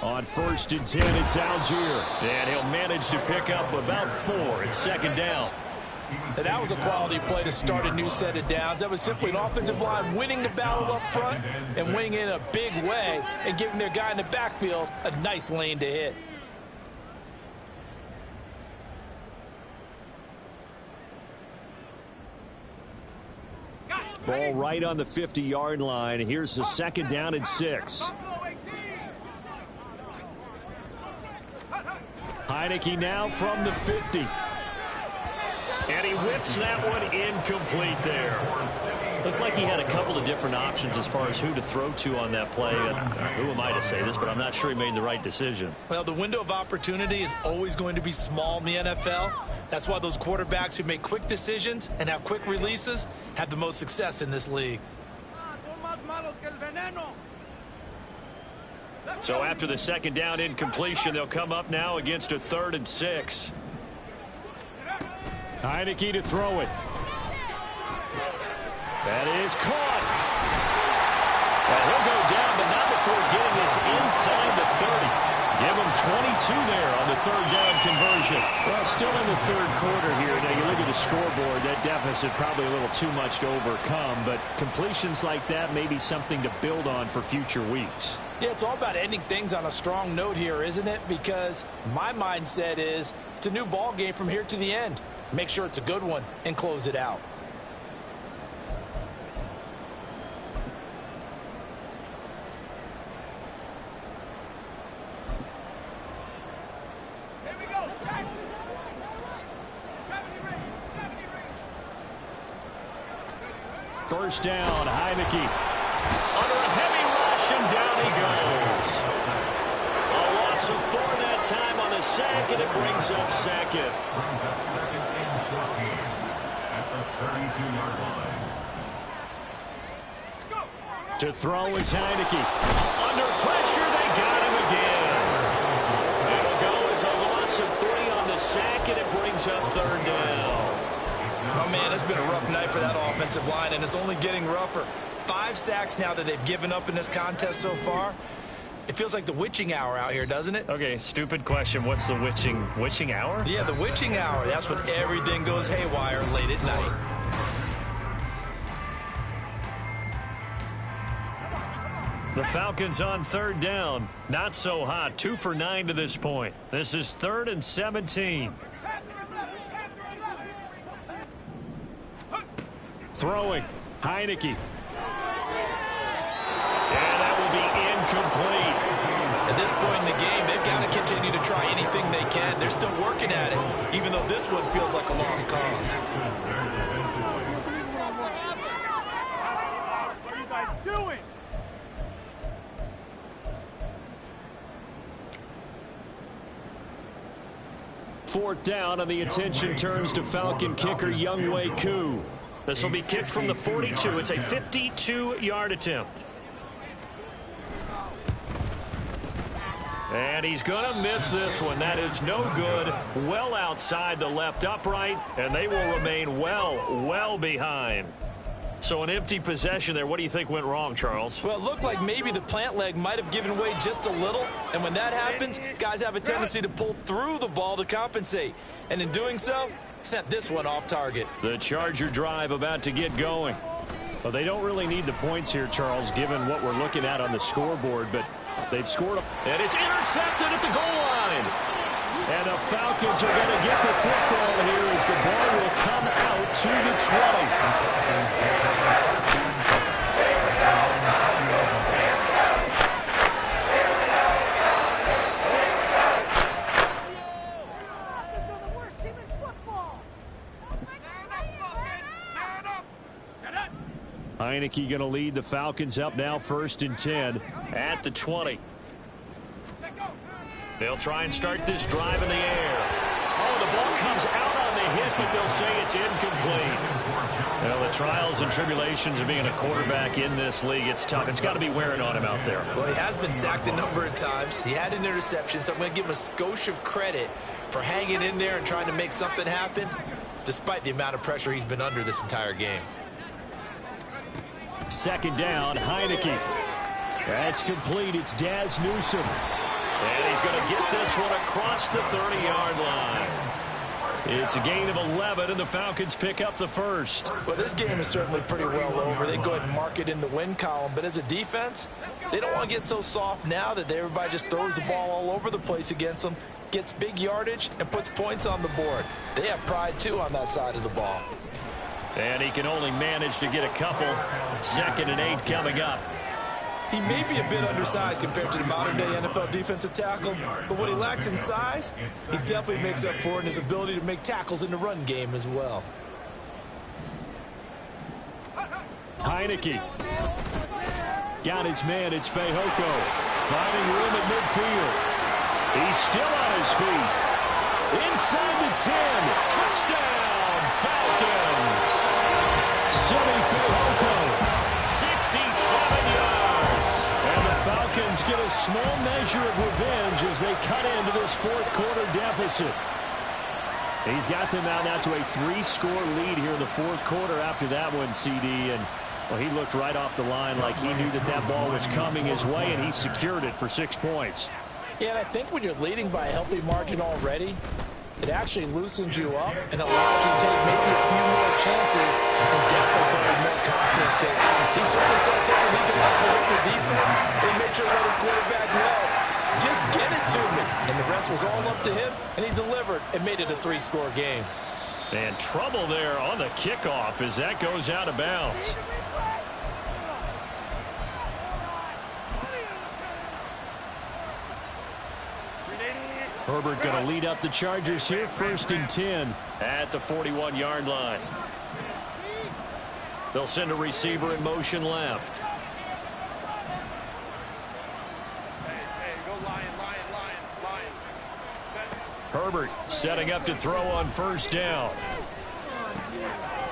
On 1st and 10, it's Algier. And he'll manage to pick up about 4. It's 2nd down. And that was a quality play to start a new set of downs. That was simply an offensive line winning the battle up front and winning in a big way and giving their guy in the backfield a nice lane to hit. Ball right on the 50-yard line. Here's the 2nd down and 6. Heineke now from the 50. And he whips that one incomplete there. Looked like he had a couple of different options as far as who to throw to on that play. And who am I to say this, but I'm not sure he made the right decision. Well, the window of opportunity is always going to be small in the NFL. That's why those quarterbacks who make quick decisions and have quick releases have the most success in this league. So after the second down incompletion, they'll come up now against a 3rd and 6. Heineke to throw it. That is caught. And he'll go down, but not before getting this inside the 30. Give him 22 there on the 3rd down conversion. Well, still in the 3rd quarter here. Now, you look at the scoreboard, that deficit probably a little too much to overcome, but completions like that may be something to build on for future weeks. Yeah, it's all about ending things on a strong note here, isn't it? Because my mindset is it's a new ball game from here to the end. Make sure it's a good one and close it out. First down, Heineke. Under a heavy rush, and down he goes. A loss of 4 that time on the sack, and it brings up 2nd. At the 32-yard line. To throw is Heineke. Under pressure, they got him again. It'll go as a loss of 3 on the sack, and it brings up 3rd down. Oh, man, it's been a rough night for that offensive line, and it's only getting rougher. 5 sacks now that they've given up in this contest so far. It feels like the witching hour out here, doesn't it? Okay, stupid question. What's the witching hour? Yeah, the witching hour. That's when everything goes haywire late at night. The Falcons on 3rd down. Not so hot. 2 for 9 to this point. This is 3rd and 17. Throwing. Heineke. And that will be incomplete. At this point in the game, they've got to continue to try anything they can. They're still working at it, even though this one feels like a lost cause. What are you guys doing? Fourth down, and the attention turns to Falcon kicker Younghoe Koo. This will be kicked from the 42. It's a 52-yard attempt. And he's going to miss this one. That is no good. Well outside the left upright, and they will remain well behind. So an empty possession there. What do you think went wrong, Charles? Well, it looked like maybe the plant leg might have given way just a little, and when that happens, guys have a tendency to pull through the ball to compensate. And in doing so, sent this one off target. The Charger drive about to get going. Well, they don't really need the points here, Charles, given what we're looking at on the scoreboard, but they've scored. And it's intercepted at the goal line. And the Falcons are going to get the football here as the ball will come out to the 20. Heineke going to lead the Falcons up now 1st and 10 at the 20. They'll try and start this drive in the air. Oh, the ball comes out on the hit, but they'll say it's incomplete. Well, the trials and tribulations of being a quarterback in this league, it's tough. It's got to be wearing on him out there. Well, he has been sacked a number of times. He had an interception, so I'm going to give him a skosh of credit for hanging in there and trying to make something happen, despite the amount of pressure he's been under this entire game. Second down, Heineke. That's complete. It's Daz Newsome. And he's going to get this one across the 30-yard line. It's a gain of 11, and the Falcons pick up the first. Well, this game is certainly pretty well over. They go ahead and mark it in the win column. But as a defense, they don't want to get so soft now that everybody just throws the ball all over the place against them, gets big yardage, and puts points on the board. They have pride, too, on that side of the ball. And he can only manage to get a couple. 2nd and 8 coming up. He may be a bit undersized compared to the modern-day NFL defensive tackle, but what he lacks in size, he definitely makes up for in his ability to make tackles in the run game as well. Heineke. Got his man. It's Fehoko. Finding room at midfield. He's still on his feet. Inside the 10. Touchdown, Falcons. Simi Fehoko. 67 yards. And the Falcons Lions get a small measure of revenge as they cut into this fourth-quarter deficit. He's got them out now to a 3-score lead here in the fourth quarter after that one, CD. And, well, he looked right off the line like he knew that that ball was coming his way, and he secured it for 6 points. Yeah, and I think when you're leading by a healthy margin already, it actually loosens you up and allows you to take maybe a few more chances and definitely with more confidence, because he certainly saw something he can exploit the defense and make sure to let his quarterback know, just get it to me. And the rest was all up to him, and he delivered and made it a 3-score game. And trouble there on the kickoff as that goes out of bounds. Herbert going to lead up the Chargers here, 1st and 10 at the 41-yard line. They'll send a receiver in motion left. Herbert setting up to throw on 1st down.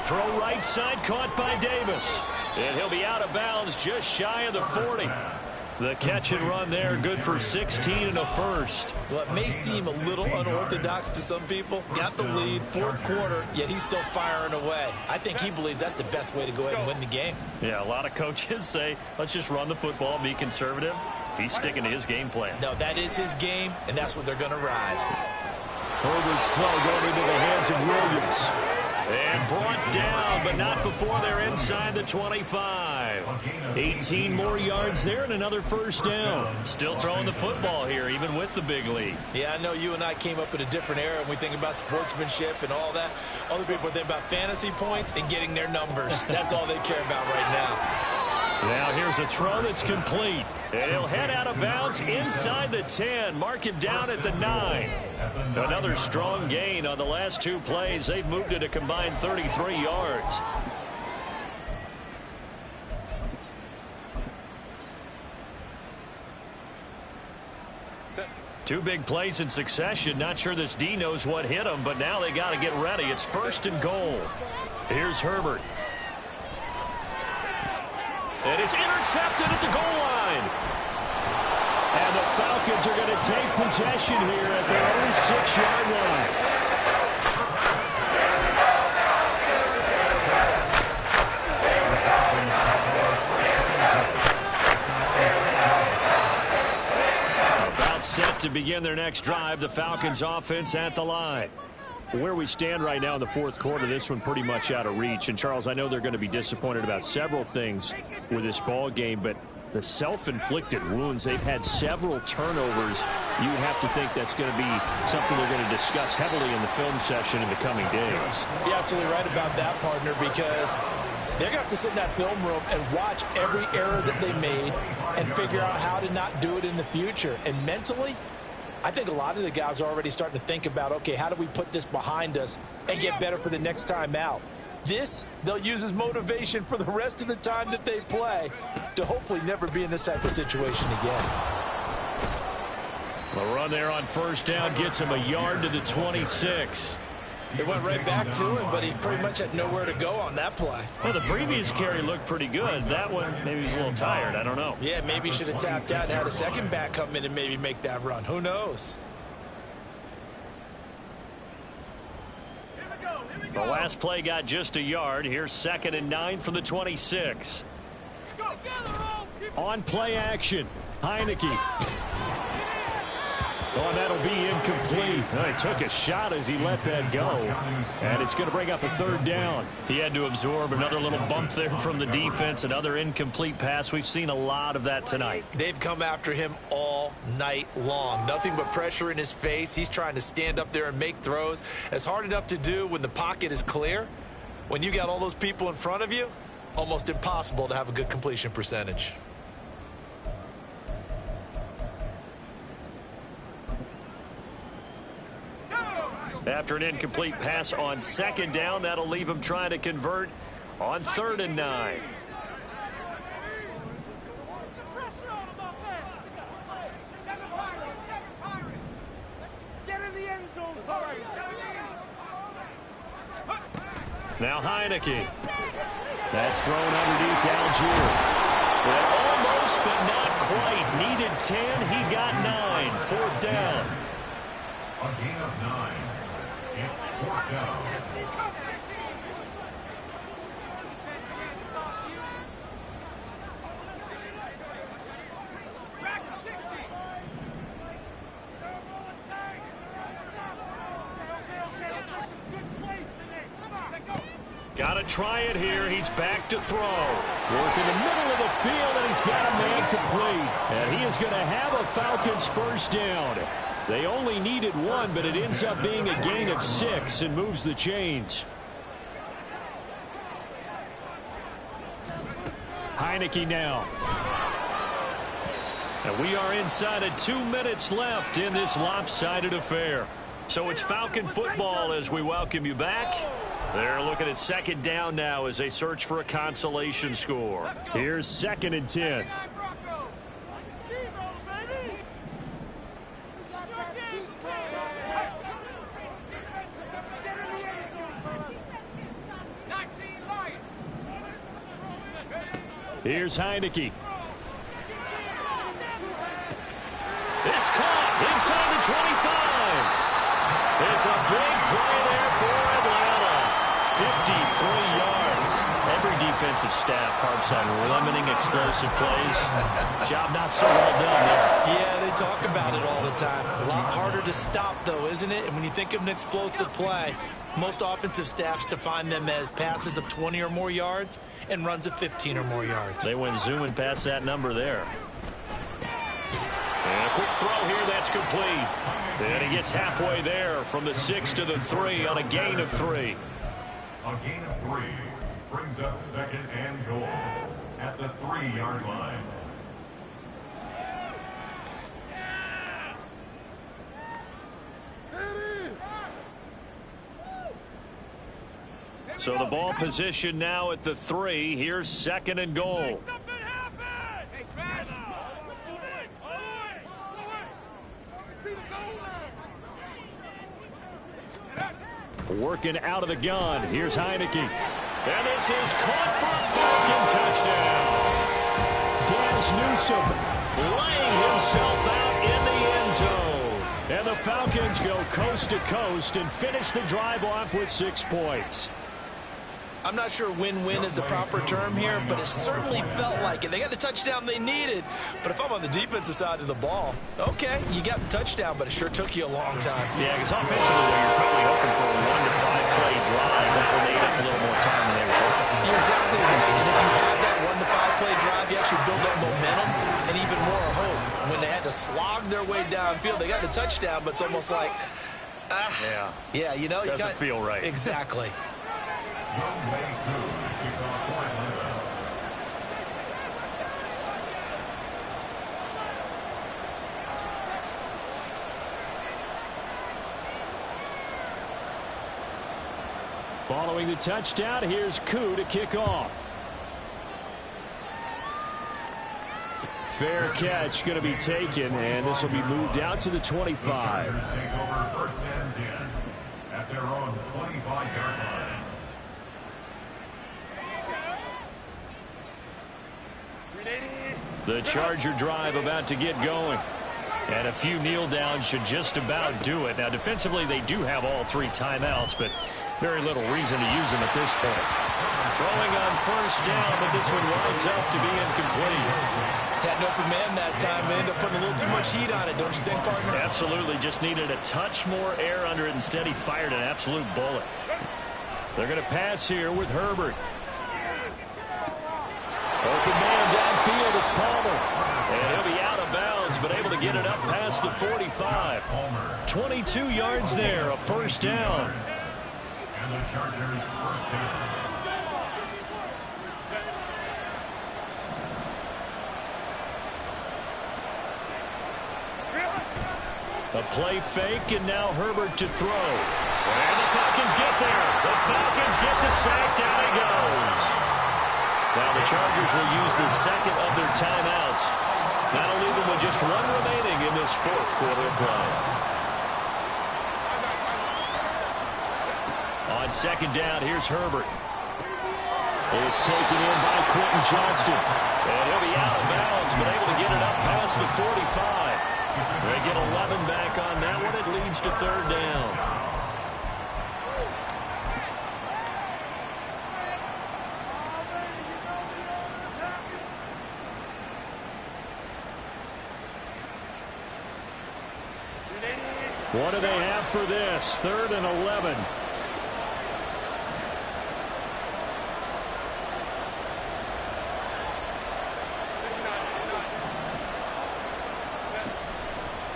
Throw right side, caught by Davis. And he'll be out of bounds just shy of the 40. The catch and run there, good for 16 and a first. Well, it may seem a little unorthodox to some people. Got the lead, fourth quarter, yet he's still firing away. I think he believes that's the best way to go ahead and win the game. Yeah, a lot of coaches say, let's just run the football, be conservative. He's sticking to his game plan. No, that is his game, and that's what they're going to ride. Herbert's throw going into the hands of Williams. And brought down, but not before they're inside the 25. 18 more yards there and another 1st down. Still throwing the football here, even with the big lead. Yeah, I know you and I came up in a different era, and we think about sportsmanship and all that. Other people think about fantasy points and getting their numbers. That's all they care about right now. Now here's a throw that's complete. And he'll head out of bounds inside the 10. Mark him down at the 9. Another strong gain on the last 2 plays. They've moved it a combined 33 yards. Two big plays in succession. Not sure this D knows what hit him, but now they got to get ready. It's 1st and goal. Here's Herbert. And it's intercepted at the goal line. And the Falcons are going to take possession here at their own 6-yard line. About set to begin their next drive, the Falcons offense at the line. Where we stand right now in the fourth quarter, this one pretty much out of reach. And, Charles, I know they're going to be disappointed about several things with this ball game, but the self-inflicted wounds, they've had several turnovers. You would have to think that's going to be something they're going to discuss heavily in the film session in the coming days. You're absolutely right about that, partner, because they're going to have to sit in that film room and watch every error that they made and figure out how to not do it in the future. And mentally, I think a lot of the guys are already starting to think about, okay, how do we put this behind us and get better for the next time out? This, they'll use as motivation for the rest of the time that they play to hopefully never be in this type of situation again. The run there on 1st down gets him a yard to the 26. They went right back to him, but he pretty much had nowhere to go on that play. Well, the previous carry looked pretty good. That one, maybe he's a little tired. I don't know. Yeah, maybe he should have tapped out and had a second back come in and maybe make that run. Who knows? The last play got just a yard. Here's 2nd and 9 from the 26. On play action, Heineke. Oh, that'll be incomplete. He took a shot as he let that go. And it's going to bring up a 3rd down. He had to absorb another little bump there from the defense. Another incomplete pass. We've seen a lot of that tonight. They've come after him all night long. Nothing but pressure in his face. He's trying to stand up there and make throws. It's hard enough to do when the pocket is clear. When you got all those people in front of you, almost impossible to have a good completion percentage. After an incomplete pass on 2nd down, that'll leave him trying to convert on 3rd and 9. Now Heineke. That's thrown underneath to Algier. Well, almost, but not quite. Needed wanted 10. He got 9. Fourth down. A gain of 9. It's fourth down. Got to try it here. He's back to throw. Work in the middle of the field, and he's got a man complete. And he is going to have a Falcons first down. They only needed 1, but it ends up being a gain of 6 and moves the chains. Heineke now. And we are inside of 2 minutes left in this lopsided affair. So it's Falcon football as we welcome you back. They're looking at second down now as they search for a consolation score. Here's 2nd and 10. Here's Heineke. It's caught inside the 25. It's a big play there for Atlanta. 53 yards. Every defensive staff harps on limiting explosive plays. Job not so well done there. Yeah, they talk about it all the time. A lot harder to stop, though, isn't it? And when you think of an explosive play, most offensive staffs define them as passes of 20 or more yards and runs of 15 or more yards. They went zooming past that number there. And a quick throw here, that's complete. And he gets halfway there from the 6 to the 3 on a gain of 3. A gain of 3 brings up 2nd and goal at the 3-yard line. So the ball position now at the 3. Here's 2nd and goal. Working out of the gun. Here's Heineke. And this is caught for a Falcon touchdown. Daz Newsome laying himself out in the end zone. And the Falcons go coast to coast and finish the drive off with 6 points. I'm not sure win-win is the proper term here, but it certainly felt like it. They got the touchdown they needed, but if I'm on the defensive side of the ball, okay, you got the touchdown, but it sure took you a long time. Yeah, because offensively, you're probably hoping for a 1 to 5 play drive that will need up a little more time than they were hoping. You're exactly right, and if you have that 1 to 5 play drive, you actually build up momentum and even more hope. When they had to slog their way downfield, they got the touchdown, but it's almost like, yeah, you know, doesn't feel right. Exactly. Young Wei Koo to kick off for Atlanta. Following the touchdown, here's Koo to kick off. Fair catch going to be taken, and this will be moved out to the 25. The Chargers take over 1st and 10 at their own 25-yard line. The Charger drive about to get going. And a few kneel downs should just about do it. Now, defensively, they do have all 3 timeouts, but very little reason to use them at this point. Throwing on 1st down, but this one winds up to be incomplete. Had an open man that time, but ended up putting a little too much heat on it, don't you think, partner? Absolutely. Just needed a touch more air under it. Instead, he fired an absolute bullet. They're going to pass here with Herbert. Open man downfield, it's Palmer. And he'll be out of bounds, but able to get it up past the 45. 22 yards there, a 1st down. And the Chargers 1st down. A play fake, and now Herbert to throw. And the Falcons get there. The Falcons get the sack. Down he goes. Now the Chargers will use the 2nd of their timeouts. That'll leave them with just 1 remaining in this 4th quarter of play. On 2nd down, here's Herbert. It's taken in by Quentin Johnston. And he'll be out of bounds, but able to get it up past across the 45. They get 11 back on that one. It leads to third down. What do they have for this? 3rd and 11.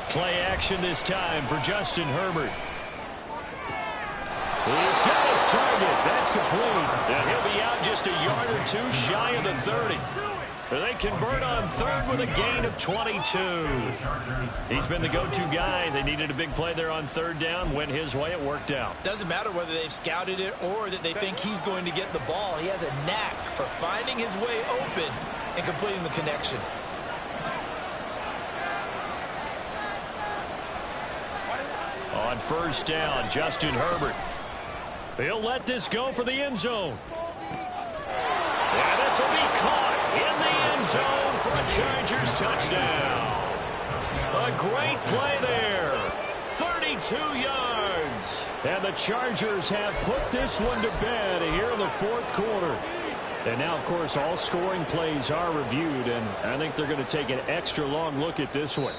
Play action this time for Justin Herbert. He's got his target. That's complete. And he'll be out just a yard or two shy of the 30. They convert on 3rd with a gain of 22. He's been the go-to guy. They needed a big play there on 3rd down. Went his way. It worked out. Doesn't matter whether they've scouted it or that they think he's going to get the ball. He has a knack for finding his way open and completing the connection. On 1st down, Justin Herbert. He'll let this go for the end zone. And this will be caught in the end zone for a Chargers touchdown. A great play there. 32 yards. And the Chargers have put this one to bed here in the 4th quarter. And now, of course, all scoring plays are reviewed, and I think they're going to take an extra long look at this one.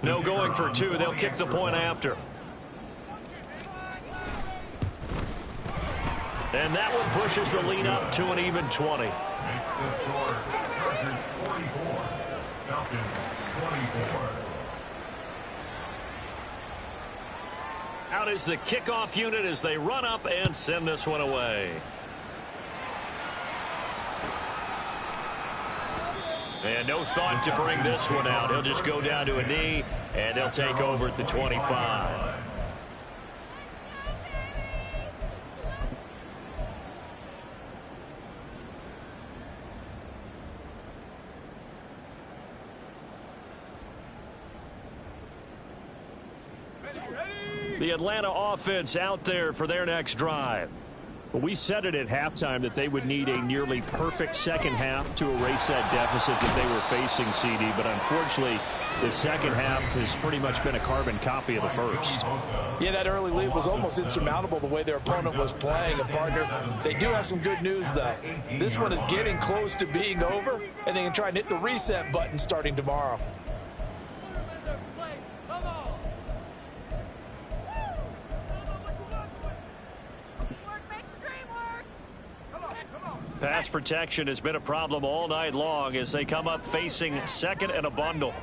No going for 2. They'll kick the point after. And that one pushes the lead up to an even 20. Makes the score. Chargers 44. Falcons 24. Out is the kickoff unit as they run up and send this one away. And no thought to bring this one out. He'll just go down to a knee, and they'll take over at the 25. The Atlanta offense out there for their next drive. We said it at halftime that they would need a nearly perfect second half to erase that deficit that they were facing, CD. But unfortunately, the second half has pretty much been a carbon copy of the first. Yeah, that early lead was almost insurmountable the way their opponent was playing. And, partner, they do have some good news, though. This one is getting close to being over, and they can try and hit the reset button starting tomorrow. Pass protection has been a problem all night long as they come up facing 2nd and a bundle.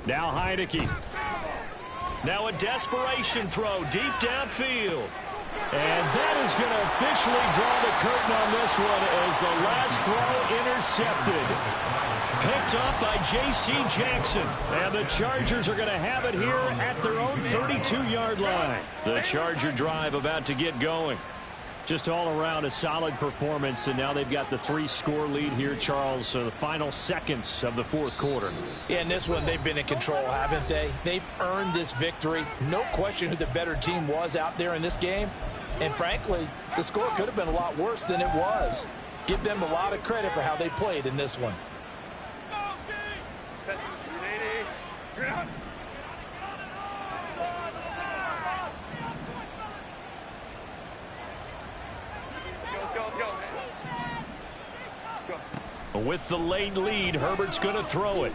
Now Heineke. Now a desperation throw deep downfield. And that is going to officially draw the curtain on this one as the last throw intercepted. Picked up by J.C. Jackson. And the Chargers are going to have it here at their own 32-yard line. The Charger drive about to get going. Just all around a solid performance, and now they've got the 3-score lead here, Charles. So the final seconds of the 4th quarter. Yeah, in this one, they've been in control, haven't they? They've earned this victory. No question who the better team was out there in this game. And frankly, the score could have been a lot worse than it was. Give them a lot of credit for how they played in this one. With the late lead, Herbert's going to throw it.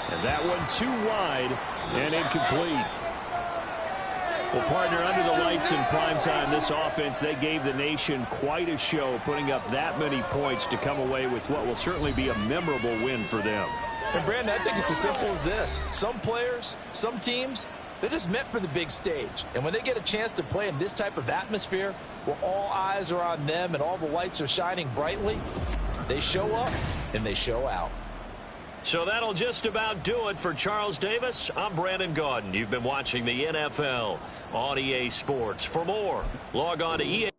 And that one too wide and incomplete. Well, partner, under the lights in primetime, this offense, they gave the nation quite a show, putting up that many points to come away with what will certainly be a memorable win for them. And, Brandon, I think it's as simple as this. Some players, some teams, They're just meant for the big stage. And when they get a chance to play in this type of atmosphere, where all eyes are on them and all the lights are shining brightly, they show up and they show out. So that'll just about do it for Charles Davis. I'm Brandon Gaudin. You've been watching the NFL on EA Sports. For more, log on to EA.